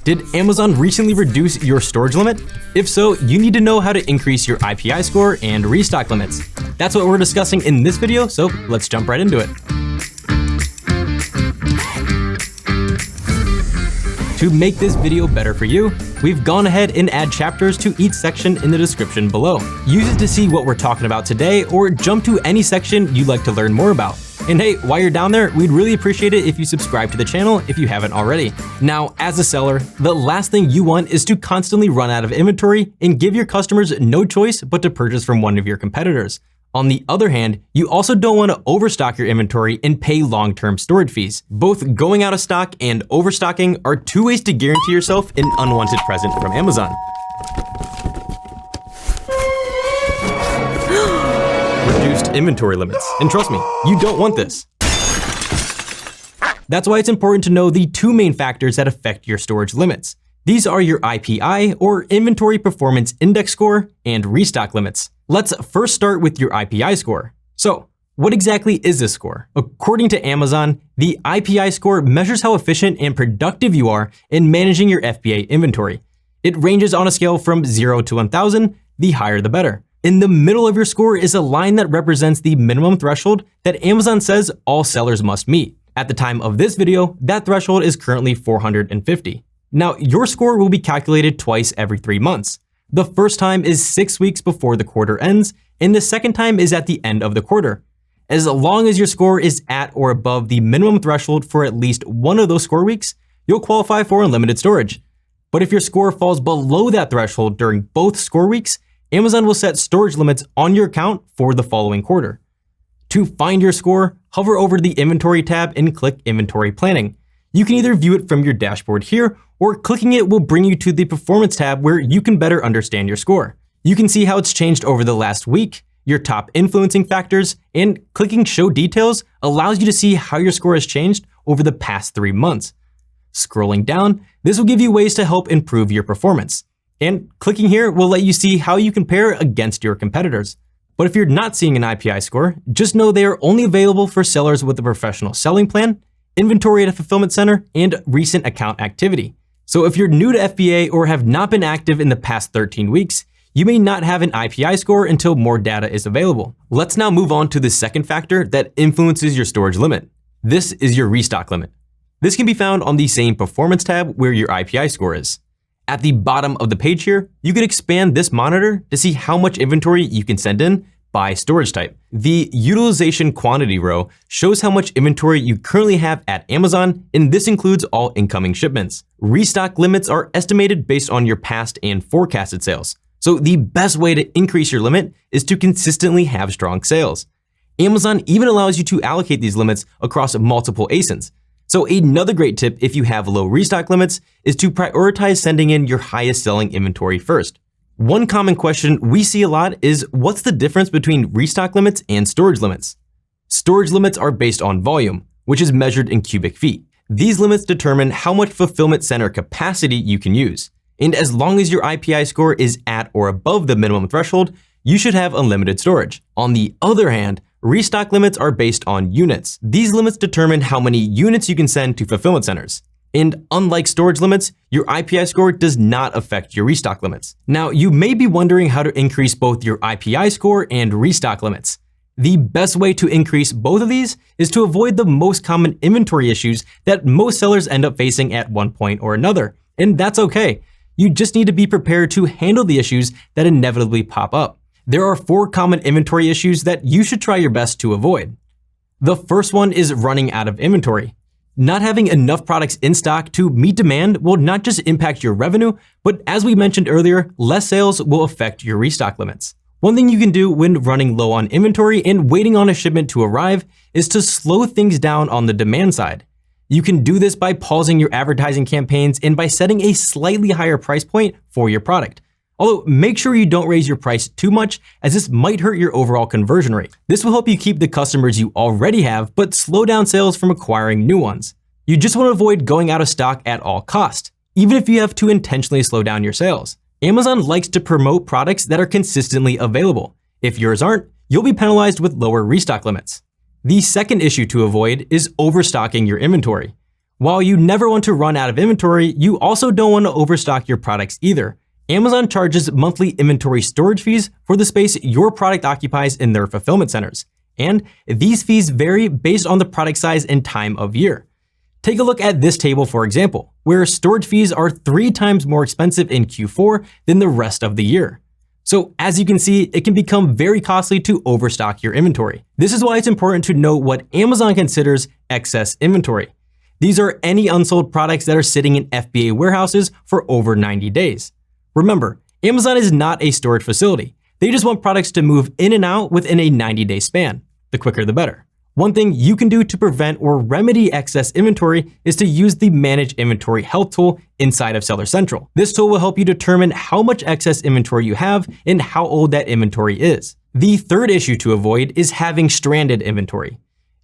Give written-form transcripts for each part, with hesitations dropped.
Did Amazon recently reduce your storage limit? If so, you need to know how to increase your IPI score and restock limits. That's what we're discussing in this video, so let's jump right into it. To make this video better for you, we've gone ahead and add chapters to each section in the description below. Use it to see what we're talking about today, or jump to any section you'd like to learn more about. And hey, while you're down there, we'd really appreciate it if you subscribe to the channel if you haven't already. Now, as a seller, the last thing you want is to constantly run out of inventory and give your customers no choice but to purchase from one of your competitors. On the other hand, you also don't want to overstock your inventory and pay long-term storage fees. Both going out of stock and overstocking are two ways to guarantee yourself an unwanted present from Amazon. Reduced inventory limits. And trust me, you don't want this. That's why it's important to know the two main factors that affect your storage limits. These are your IPI, or Inventory Performance Index score, and restock limits. Let's first start with your IPI score. So, what exactly is this score? According to Amazon, the IPI score measures how efficient and productive you are in managing your FBA inventory. It ranges on a scale from 0 to 1,000, the higher the better. In the middle of your score is a line that represents the minimum threshold that Amazon says all sellers must meet. At the time of this video, that threshold is currently 450. Now, your score will be calculated twice every 3 months. The first time is 6 weeks before the quarter ends, and the second time is at the end of the quarter. As long as your score is at or above the minimum threshold for at least one of those score weeks, you'll qualify for unlimited storage. But if your score falls below that threshold during both score weeks, Amazon will set storage limits on your account for the following quarter. To find your score, hover over the Inventory tab and click Inventory Planning. You can either view it from your dashboard here, or clicking it will bring you to the Performance tab where you can better understand your score. You can see how it's changed over the last week, your top influencing factors, and clicking Show Details allows you to see how your score has changed over the past 3 months. Scrolling down, this will give you ways to help improve your performance. And clicking here will let you see how you compare against your competitors. But if you're not seeing an IPI score, just know they are only available for sellers with a professional selling plan, inventory at a fulfillment center, and recent account activity. So if you're new to FBA or have not been active in the past 13 weeks, you may not have an IPI score until more data is available. Let's now move on to the second factor that influences your storage limit. This is your restock limit. This can be found on the same Performance tab where your IPI score is. At the bottom of the page here, you can expand this monitor to see how much inventory you can send in by storage type. The utilization quantity row shows how much inventory you currently have at Amazon, and this includes all incoming shipments. Restock limits are estimated based on your past and forecasted sales. So the best way to increase your limit is to consistently have strong sales. Amazon even allows you to allocate these limits across multiple ASINs. So another great tip if you have low restock limits is to prioritize sending in your highest selling inventory first. One common question we see a lot is what's the difference between restock limits and storage limits? Storage limits are based on volume, which is measured in cubic feet. These limits determine how much fulfillment center capacity you can use. And as long as your IPI score is at or above the minimum threshold, you should have unlimited storage. On the other hand, restock limits are based on units. These limits determine how many units you can send to fulfillment centers. And unlike storage limits, your IPI score does not affect your restock limits. Now, you may be wondering how to increase both your IPI score and restock limits. The best way to increase both of these is to avoid the most common inventory issues that most sellers end up facing at one point or another. And that's okay. You just need to be prepared to handle the issues that inevitably pop up. There are 4 common inventory issues that you should try your best to avoid. The first one is running out of inventory. Not having enough products in stock to meet demand will not just impact your revenue, but as we mentioned earlier, less sales will affect your restock limits. One thing you can do when running low on inventory and waiting on a shipment to arrive is to slow things down on the demand side. You can do this by pausing your advertising campaigns and by setting a slightly higher price point for your product. Although make sure you don't raise your price too much, as this might hurt your overall conversion rate. This will help you keep the customers you already have, but slow down sales from acquiring new ones. You just want to avoid going out of stock at all costs, even if you have to intentionally slow down your sales. Amazon likes to promote products that are consistently available. If yours aren't, you'll be penalized with lower restock limits. The second issue to avoid is overstocking your inventory. While you never want to run out of inventory, you also don't want to overstock your products either. Amazon charges monthly inventory storage fees for the space your product occupies in their fulfillment centers, and these fees vary based on the product size and time of year. Take a look at this table, for example, where storage fees are 3 times more expensive in Q4 than the rest of the year. So as you can see, it can become very costly to overstock your inventory. This is why it's important to know what Amazon considers excess inventory. These are any unsold products that are sitting in FBA warehouses for over 90 days. Remember, Amazon is not a storage facility. They just want products to move in and out within a 90-day span. The quicker the better. One thing you can do to prevent or remedy excess inventory is to use the Manage Inventory Health tool inside of Seller Central. This tool will help you determine how much excess inventory you have and how old that inventory is. The third issue to avoid is having stranded inventory.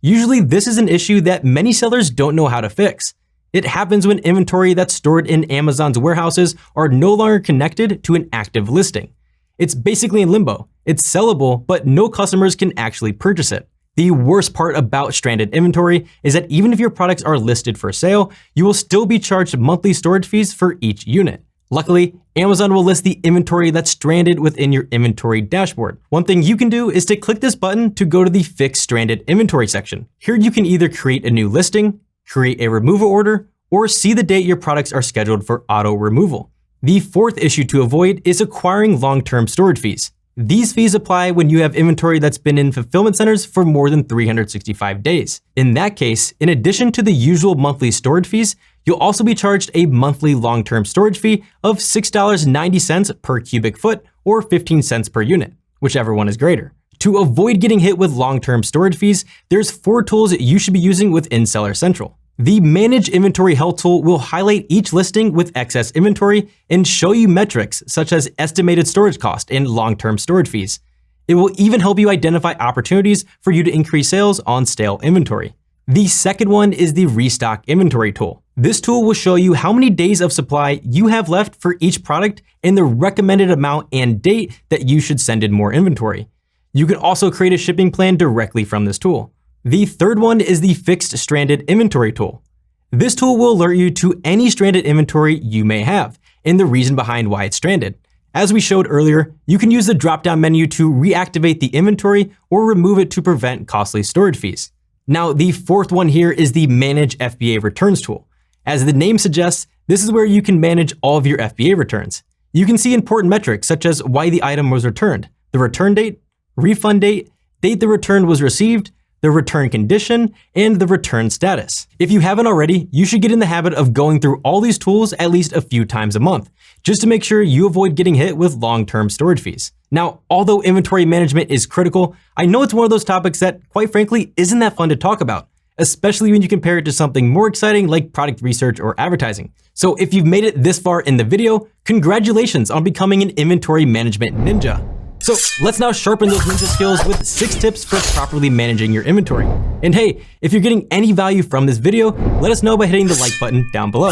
Usually this is an issue that many sellers don't know how to fix. It happens when inventory that's stored in Amazon's warehouses are no longer connected to an active listing. It's basically in limbo. It's sellable, but no customers can actually purchase it. The worst part about stranded inventory is that even if your products are listed for sale, you will still be charged monthly storage fees for each unit. Luckily, Amazon will list the inventory that's stranded within your inventory dashboard. One thing you can do is to click this button to go to the Fix Stranded Inventory section. Here you can either create a new listing, create a removal order, or see the date your products are scheduled for auto removal. The fourth issue to avoid is acquiring long-term storage fees. These fees apply when you have inventory that's been in fulfillment centers for more than 365 days. In that case, in addition to the usual monthly storage fees, you'll also be charged a monthly long-term storage fee of $6.90 per cubic foot or 15 cents per unit, whichever one is greater. To avoid getting hit with long-term storage fees, there's 4 tools you should be using within Seller Central. The Manage Inventory Health tool will highlight each listing with excess inventory and show you metrics such as estimated storage cost and long-term storage fees. It will even help you identify opportunities for you to increase sales on stale inventory. The second one is the Restock Inventory tool. This tool will show you how many days of supply you have left for each product and the recommended amount and date that you should send in more inventory. You can also create a shipping plan directly from this tool. The third one is the Fixed Stranded Inventory tool. This tool will alert you to any stranded inventory you may have and the reason behind why it's stranded. As we showed earlier, you can use the drop-down menu to reactivate the inventory or remove it to prevent costly storage fees. Now, the fourth one here is the Manage FBA Returns tool. As the name suggests, this is where you can manage all of your FBA returns. You can see important metrics such as why the item was returned, the return date, refund date the return was received, the return condition, and the return status. If you haven't already, you should get in the habit of going through all these tools at least a few times a month, just to make sure you avoid getting hit with long-term storage fees. Now, although inventory management is critical, I know it's one of those topics that, quite frankly, isn't that fun to talk about, especially when you compare it to something more exciting like product research or advertising. So if you've made it this far in the video, congratulations on becoming an inventory management ninja. So let's now sharpen those ninja skills with 6 tips for properly managing your inventory. And hey, if you're getting any value from this video, let us know by hitting the like button down below.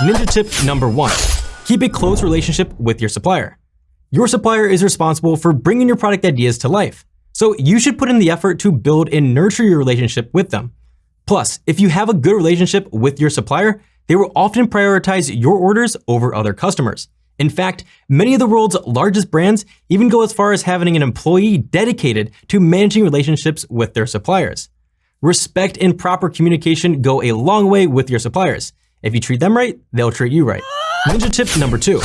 Ninja tip number 1, keep a close relationship with your supplier. Your supplier is responsible for bringing your product ideas to life, so you should put in the effort to build and nurture your relationship with them. Plus, if you have a good relationship with your supplier, they will often prioritize your orders over other customers. In fact, many of the world's largest brands even go as far as having an employee dedicated to managing relationships with their suppliers. Respect and proper communication go a long way with your suppliers. If you treat them right, they'll treat you right. Ninja tip number 2,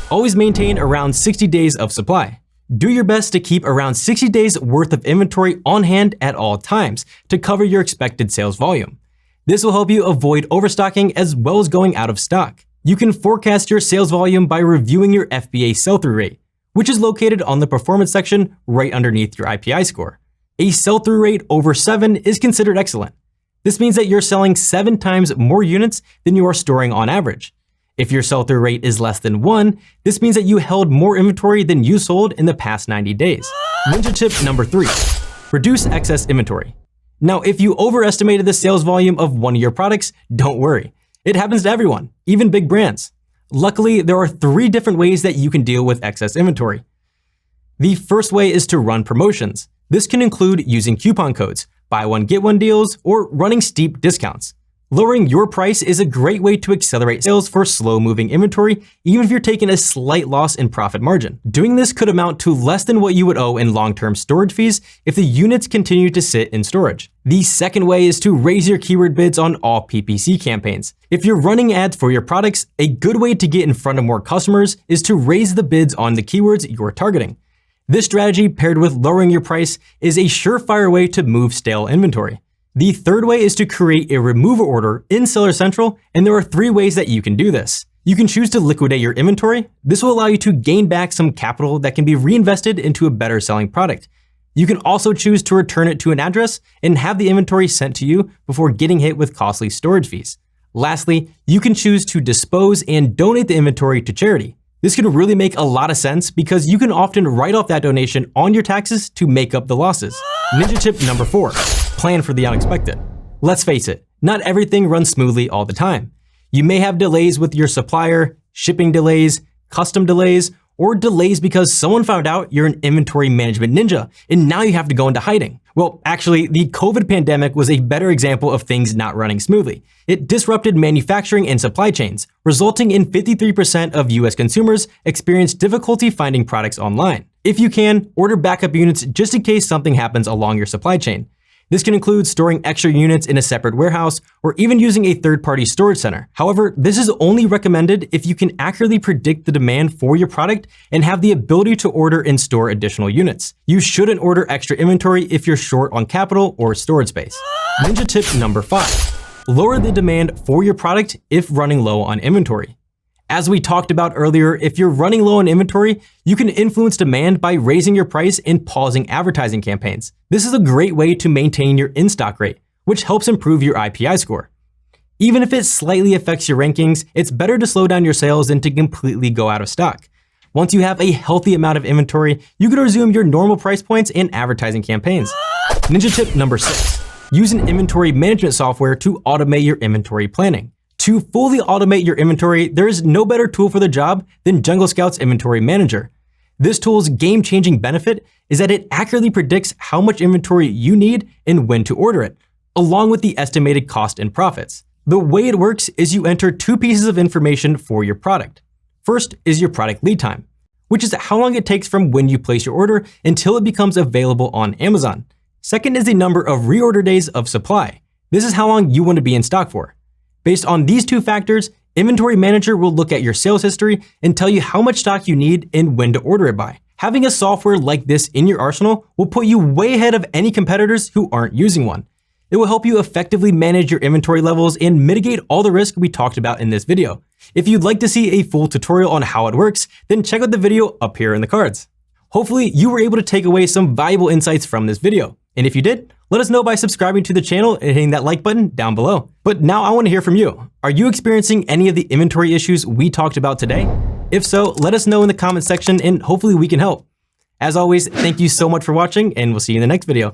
always maintain around 60 days of supply. Do your best to keep around 60 days worth of inventory on hand at all times to cover your expected sales volume. This will help you avoid overstocking as well as going out of stock. You can forecast your sales volume by reviewing your FBA sell-through rate, which is located on the performance section right underneath your IPI score. A sell-through rate over 7 is considered excellent. This means that you're selling 7 times more units than you are storing on average. If your sell-through rate is less than 1, this means that you held more inventory than you sold in the past 90 days. Ninja tip number 3, reduce excess inventory. Now, if you overestimated the sales volume of one of your products, don't worry. It happens to everyone, even big brands. Luckily, there are 3 different ways that you can deal with excess inventory. The first way is to run promotions. This can include using coupon codes, buy one get one deals, or running steep discounts. Lowering your price is a great way to accelerate sales for slow-moving inventory, even if you're taking a slight loss in profit margin. Doing this could amount to less than what you would owe in long-term storage fees if the units continue to sit in storage. The second way is to raise your keyword bids on all PPC campaigns. If you're running ads for your products, a good way to get in front of more customers is to raise the bids on the keywords you're targeting. This strategy, paired with lowering your price, is a surefire way to move stale inventory. The third way is to create a removal order in Seller Central, and there are 3 ways that you can do this. You can choose to liquidate your inventory. This will allow you to gain back some capital that can be reinvested into a better selling product. You can also choose to return it to an address and have the inventory sent to you before getting hit with costly storage fees. Lastly, you can choose to dispose and donate the inventory to charity. This can really make a lot of sense because you can often write off that donation on your taxes to make up the losses. Ninja tip number 4, plan for the unexpected. Let's face it, not everything runs smoothly all the time. You may have delays with your supplier, shipping delays, custom delays, or delays because someone found out you're an inventory management ninja and now you have to go into hiding. Well, actually, the COVID pandemic was a better example of things not running smoothly. It disrupted manufacturing and supply chains, resulting in 53% of US consumers experienced difficulty finding products online. If you can, order backup units just in case something happens along your supply chain. This can include storing extra units in a separate warehouse or even using a third-party storage center. However, this is only recommended if you can accurately predict the demand for your product and have the ability to order and store additional units. You shouldn't order extra inventory if you're short on capital or storage space. Ninja tip number 5, lower the demand for your product if running low on inventory. As we talked about earlier, if you're running low on inventory, you can influence demand by raising your price and pausing advertising campaigns. This is a great way to maintain your in-stock rate, which helps improve your IPI score. Even if it slightly affects your rankings, it's better to slow down your sales than to completely go out of stock. Once you have a healthy amount of inventory, you can resume your normal price points and advertising campaigns. Ninja tip number 6, use an inventory management software to automate your inventory planning. To fully automate your inventory, there is no better tool for the job than Jungle Scout's Inventory Manager. This tool's game-changing benefit is that it accurately predicts how much inventory you need and when to order it, along with the estimated cost and profits. The way it works is you enter 2 pieces of information for your product. First is your product lead time, which is how long it takes from when you place your order until it becomes available on Amazon. Second is the number of reorder days of supply. This is how long you want to be in stock for. Based on these 2 factors, Inventory Manager will look at your sales history and tell you how much stock you need and when to order it by. Having a software like this in your arsenal will put you way ahead of any competitors who aren't using one. It will help you effectively manage your inventory levels and mitigate all the risk we talked about in this video. If you'd like to see a full tutorial on how it works, then check out the video up here in the cards. Hopefully, you were able to take away some valuable insights from this video. And if you did, let us know by subscribing to the channel and hitting that like button down below. But now I want to hear from you. Are you experiencing any of the inventory issues we talked about today? If so, let us know in the comment section and hopefully we can help. As always, thank you so much for watching and we'll see you in the next video.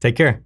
Take care.